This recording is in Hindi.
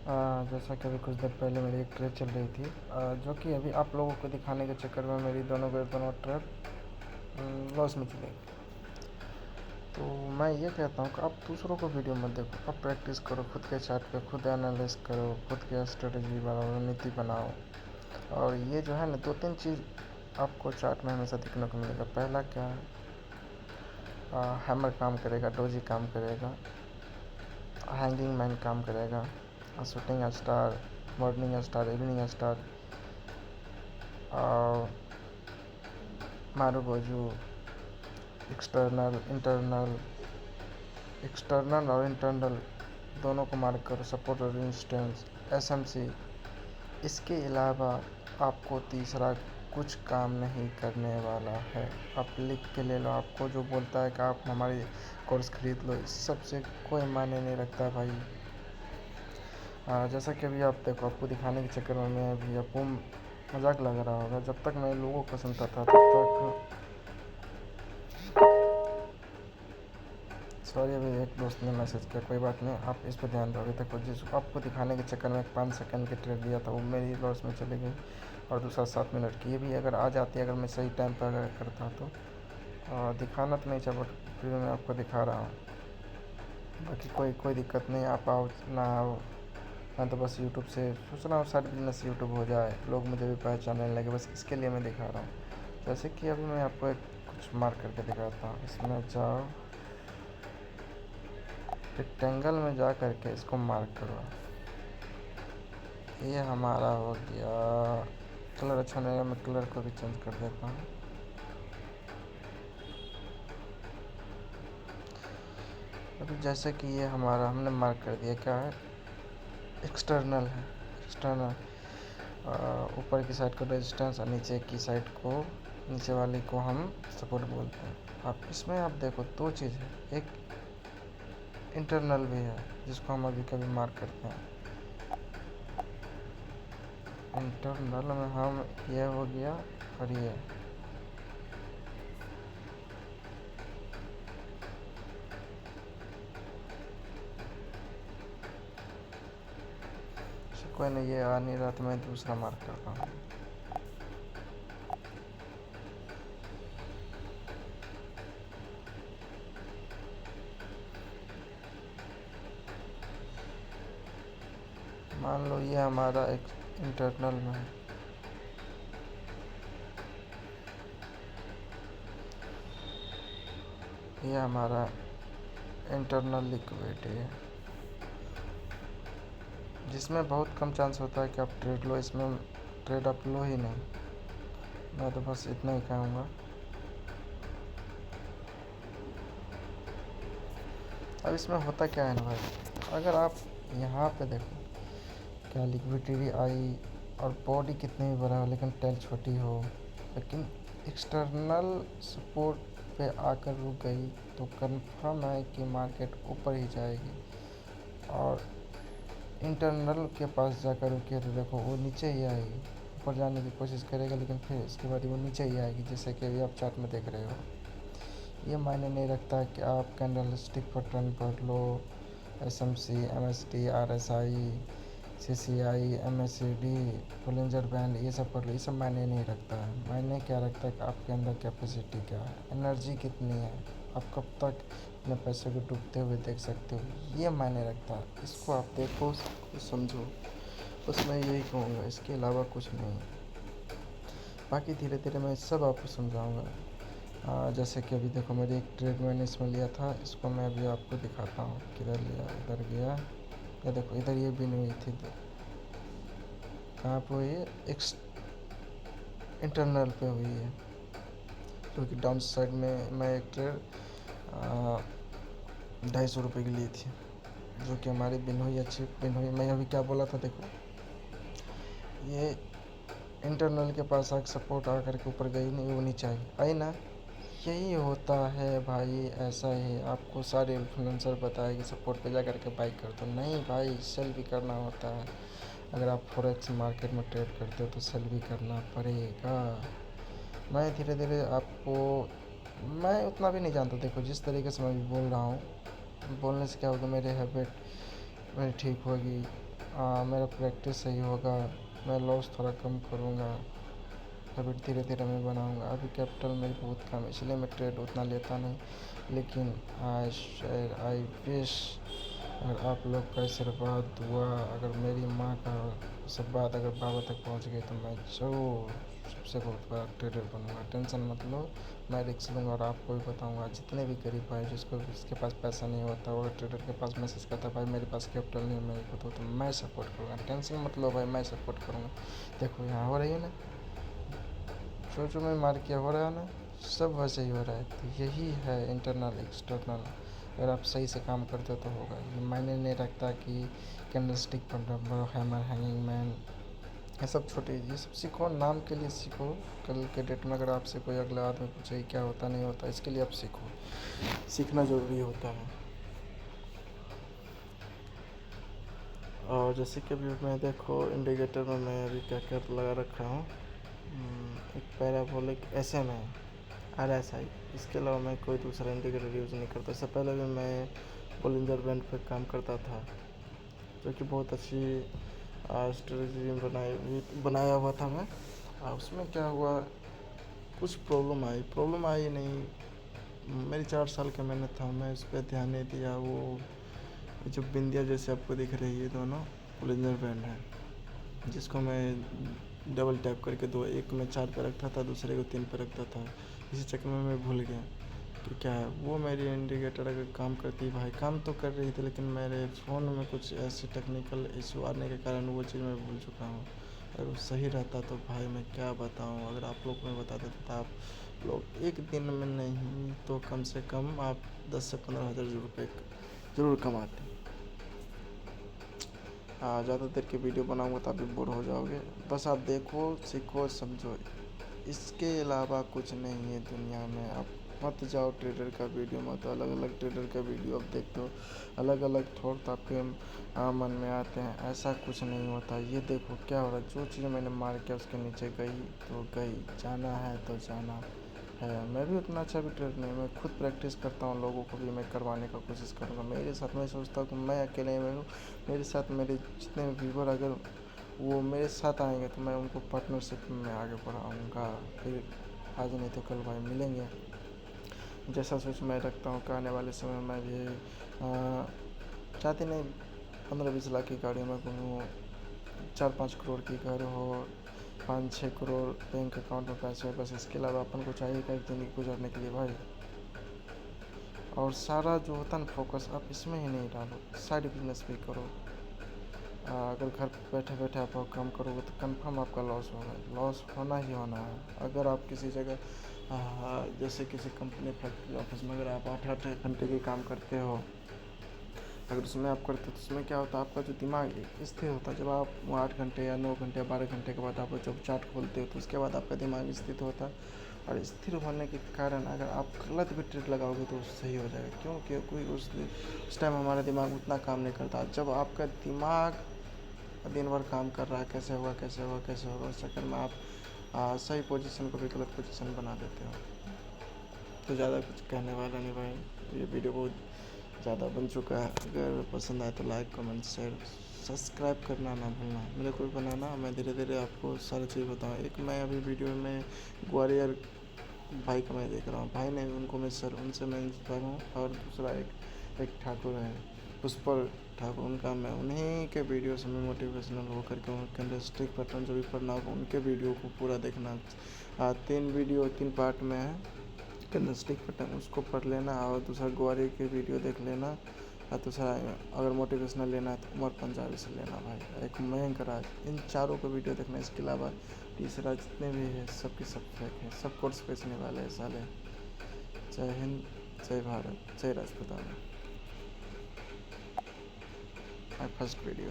जैसा कि अभी कुछ देर पहले मेरी एक ट्रेड चल रही थी, जो कि अभी आप लोगों को दिखाने के चक्कर में मेरी दोनों ट्रेड लॉस में चली गई। तो मैं ये कहता हूँ कि आप दूसरों को वीडियो मत देखो, आप प्रैक्टिस करो, खुद के चार्ट पे खुद एनालिस करो, खुद की स्ट्रेटजी बनाओ, रणनीति बनाओ। और ये जो है ना, 2-3 चीज़ आपको चार्ट में हमेशा दिखने को मिलेगा। पहला क्या है, हैमर काम करेगा, डोजी काम करेगा, हैंगिंग मैन काम करेगा, shooting star, morning star, evening star, और मारूबोजू, एक्सटर्नल और इंटरनल दोनों को मार्क करो, सपोर्ट और रेजिस्टेंस, एसएमसी। इसके अलावा आपको तीसरा कुछ काम नहीं करने वाला है। आप लिख के ले लो, आपको जो बोलता है कि आप हमारी कोर्स खरीद लो, इस सब से कोई मायने नहीं रखता भाई। जैसा कि अभी आप देखो, आपको दिखाने के चक्कर में मैं अभी आपको मजाक लग रहा होगा। जब तक मैं लोगों को सुनता था तब तक, सॉरी, अभी एक दोस्त ने मैसेज किया, कोई बात नहीं, आप इस पर ध्यान दो। अभी तक जिस आपको दिखाने के चक्कर में 5 सेकंड की ट्रेड दिया था, वो मेरी लॉस में चली गई। और दूसरा 7 मिनट की, ये भी अगर आ जाती, अगर मैं सही टाइम पर अगर करता तो दिखाना तो नहीं चाहिए, बट फिर मैं आपको दिखा रहा हूँ। बाकी कोई दिक्कत नहीं, आप आओ ना आओ, मैं तो बस यूट्यूब से सोच रहा हूँ साइड बिजनेस यूट्यूब हो जाए, लोग मुझे भी पहचानने लगे, बस इसके लिए मैं दिखा रहा हूँ। जैसे कि अभी मैं आपको एक कुछ मार्क करके दिखाता हूँ। इसमें जाओ, रेक्टेंगल में जा करके इसको मार्क करो। ये हमारा हो गया। कलर अच्छा नहीं है, मैं कलर को भी चेंज कर देता हूँ। अभी जैसे कि ये हमारा हमने मार्क कर दिया, क्या है, एक्सटर्नल है। एक्सटर्नल ऊपर की साइड को रेजिस्टेंस और नीचे की साइड को, नीचे वाली को हम सपोर्ट बोलते हैं। अब इसमें आप देखो 2 चीज़ है, एक इंटरनल भी है जिसको हम अभी कभी मार्क करते हैं। इंटरनल में हम ये हो गया और ये, कोई नहीं, ये आ नहीं रहा तो मैं दूसरा मार्क करता हूँ। मान लो ये हमारा एक इंटरनल में है, ये हमारा इंटरनल लिक्विडिटी है, जिसमें बहुत कम चांस होता है कि आप ट्रेड लो। इसमें ट्रेड आप लो ही नहीं। मैं तो बस इतना ही कहूँगा। अब इसमें होता क्या है ना भाई, अगर आप यहाँ पे देखो, क्या लिक्विडिटी आई और बॉडी कितनी भी बड़ा हो लेकिन टेल छोटी हो, लेकिन एक्सटर्नल सपोर्ट पे आकर रुक गई, तो कंफर्म है कि मार्केट ऊपर ही जाएगी। और इंटरनल के पास जाकर रुकी तो देखो वो नीचे ही आएगी, ऊपर जाने की कोशिश करेगा लेकिन फिर इसके बाद वो नीचे ही आएगी, जैसे कि अभी आप चार्ट में देख रहे हो। ये मायने नहीं रखता कि आप कैंडल स्टिक पैटर्न पढ़ लो, SMC, MST, RSI, CCI, MSCD, Bollinger band, ये सब पढ़ लो। ये सब मायने नहीं रखता है। मायने क्या रखता है कि आपके अंदर कैपेसिटी क्या है, एनर्जी कितनी है, आप कब तक अपने पैसे को डूबते हुए देख सकते हो, ये मायने रखता है। इसको आप देखो, इसको समझो, बस मैं यही कहूँगा, इसके अलावा कुछ नहीं। बाकी धीरे धीरे मैं सब आपको समझाऊँगा। जैसे कि अभी देखो, मेरी एक ट्रेड मैंने इसमें लिया था, इसको मैं अभी आपको दिखाता हूँ। किधर लिया, इधर गया, ये देखो इधर ये भी नहीं हुई थी, तो कहाँ पे हुई है, इंटरनल पे हुई है, क्योंकि डाउन साइड में मैं एक ट्रेड 250 रुपये की ली थी, जो कि हमारी बिन हुई, अच्छी बिन हुई। मैं अभी क्या बोला था, देखो ये इंटरनल के पास आकर सपोर्ट आकर के ऊपर गई नहीं, वो नीचे आई ना। यही होता है भाई, ऐसा ही आपको सारे इन्फ्लुएंसर बताए कि सपोर्ट पे जा करके बाई कर दो। नहीं भाई, सेल भी करना होता है। अगर आप फॉरेक्स मार्केट में ट्रेड करते हो तो सेल भी करना पड़ेगा। मैं धीरे धीरे आपको, मैं उतना भी नहीं जानता, देखो जिस तरीके से मैं बोल रहा हूँ, बोलने से क्या होगा, मेरे हैबिट मेरी ठीक होगी मेरा प्रैक्टिस सही होगा, मैं लॉस थोड़ा कम करूँगा, हैबिट धीरे धीरे मैं बनाऊँगा। अभी कैपिटल मेरी बहुत कम है, इसलिए मैं ट्रेड उतना लेता नहीं। लेकिन आई विश अगर आप लोग का आशीर्वाद दुआ, अगर मेरी माँ का सब बात अगर बाबा तक पहुँच गई तो मैं ज़रूर सबसे बहुत बड़ा ट्रेडर बनूँगा। टेंशन मत लो, मैं रिस्क लूँगा और आपको भी बताऊँगा। जितने भी गरीब भाई जिसके पास पैसा नहीं होता वो ट्रेडर के पास मैसेज करता है, भाई मेरे पास कैपिटल नहीं है मेरे को तो मैं सपोर्ट करूँगा। टेंशन मत लो भाई, मैं सपोर्ट करूँगा। देखो यहाँ हो रही है ना, जो मैं मार किया हो रहा है ना, सब वैसे ही हो रहा है। तो यही है इंटरनल एक्सटर्नल। अगर आप सही से काम करते हो तो होगा। ये मायने नहीं रखता कि कैंडलस्टिक पर हैमर, हैंगिंग मैन, ये सब छोटे, ये सब सीखो, नाम के लिए सीखो। कल के डेट में अगर आपसे कोई अगला आदमी पूछे क्या होता नहीं होता, इसके लिए आप सीखो, सीखना ज़रूरी होता है। और जैसे कि अभी मैं देखो इंडिकेटर में मैं अभी क्या क्या लगा रखा हूँ, एक पैराबोलिक SM है, RSI। इसके अलावा मैं कोई दूसरा इंडिकेटर यूज़ नहीं करता। इससे पहले भी मैं बोलिंजर बैंड पे काम करता था, जो कि बहुत अच्छी स्ट्रेटजी बनाया हुआ था मैं। उसमें क्या हुआ, कुछ प्रॉब्लम आई नहीं, मेरी 4 साल की मेहनत था, मैं उस पर ध्यान नहीं दिया। वो जो बिंदिया जैसे आपको दिख रही है दोनों बोलिंजर बैंड है, जिसको मैं डबल टैप करके एक में 4 पे रखता था, दूसरे को 3 पे रखता था। इसी चक्कर में मैं भूल गया कि क्या है वो मेरी इंडिकेटर अगर काम करती, भाई काम तो कर रही थी, लेकिन मेरे फ़ोन में कुछ ऐसे टेक्निकल इशू आने के कारण वो चीज़ मैं भूल चुका हूँ। अगर वो सही रहता तो भाई मैं क्या बताऊँ, अगर आप लोग को मैं बता देता तो आप लोग एक दिन में नहीं तो कम से कम आप 10 से 15 हज़ार रुपये ज़रूर कमाते। ज़्यादा देर की वीडियो बनाऊंगा तो आप भी बोर हो जाओगे। बस आप देखो, सीखो, समझो, इसके अलावा कुछ नहीं है दुनिया में। आप मत जाओ ट्रेडर का वीडियो, मत अलग अलग ट्रेडर का वीडियो आप देखते हो, अलग अलग थॉट आपके मन में आते हैं। ऐसा कुछ नहीं होता। ये देखो क्या हो रहा है, जो चीज़ मैंने मार के उसके नीचे गई तो गई, जाना है तो जाना है। मैं भी उतना अच्छा भी ट्रेडर नहीं, मैं खुद प्रैक्टिस करता हूँ, लोगों को भी मैं करवाने का कोशिश करूँगा। मेरे साथ मैं सोचता हूँ कि मैं अकेले में हूँ, मेरे साथ मेरे जितने व्यूवर अगर वो मेरे साथ आएंगे तो मैं उनको पार्टनरशिप में आगे बढ़ाऊँगा। फिर आज नहीं तो कल भाई मिलेंगे। जैसा सोच मैं रखता हूँ कि आने वाले समय में भी चाहते नहीं 15-20 लाख की गाड़ी में घूमूँ, 4-5 करोड़ की घर हो, 5-6 करोड़ बैंक अकाउंट में पैसे हो, बस इसके अलावा अपन को चाहिए क्या ज़िंदगी गुजारने के लिए भाई। और सारा जो होता है ना फोकस आप इसमें ही नहीं डालो, साइड बिजनेस भी करो। अगर घर बैठे बैठे आप काम करोगे तो कंफर्म आपका लॉस होगा, लॉस होना ही होना है। अगर आप किसी जगह जैसे किसी कंपनी फैक्ट्री ऑफिस में अगर आप 8-8 घंटे के काम करते हो, अगर उसमें आप करते हो तो उसमें क्या होता है, आपका जो दिमाग स्थिर होता है। जब आप 8 घंटे या 9 घंटे या 12 घंटे के बाद आप जब चार्ट खोलते हो तो उसके बाद आपका दिमाग स्थिर होता है। और स्थिर होने के कारण अगर आप गलत भी ट्रेड लगाओगे तो सही हो जाएगा, क्योंकि कोई उस टाइम हमारा दिमाग उतना काम नहीं करता। जब आपका दिमाग दिन भर काम कर रहा है, कैसे होगा कैसे होगा कैसे होगा, उस चक्कर में आप सही पोजीशन को भी गलत पोजीशन बना देते हो। तो ज़्यादा कुछ कहने वाला नहीं भाई, ये वीडियो बहुत ज़्यादा बन चुका है। अगर पसंद आए तो लाइक कमेंट शेयर सब्सक्राइब करना ना भूलना, मेरे को भी बनाना। मैं धीरे धीरे आपको सारी चीज़ बताऊँ। एक मैं अभी वीडियो में ग्वालियर भाई का मैं देख रहा हूँ, भाई नहीं उनको मैं सर, उनसे मैं इंस्पायर हूँ। और दूसरा एक ठाकुर है पुष्पर ठाकुर, उनका मैं उन्हीं के वीडियो से मैं मोटिवेशनल होकर के उनके कैंडलस्टिक पैटर्न जो भी पढ़ना होगा उनके वीडियो को पूरा देखना। 3 वीडियो 3 पार्ट में है कैंडलस्टिक पैटर्न, उसको पढ़ लेना। और दूसरा ग्वालियर के वीडियो देख लेना। और दूसरा अगर मोटिवेशनल लेना है तो उमर पंजाबी से लेना भाई, एक मयंक राज, इन चारों को वीडियो देखना। इसके अलावा तीसरा जितने भी है सबके सब फेक है, सब कोर्स बेचने वाले हैं साले। जय हिंद, जय भारत, जय राजपूताना। My first video.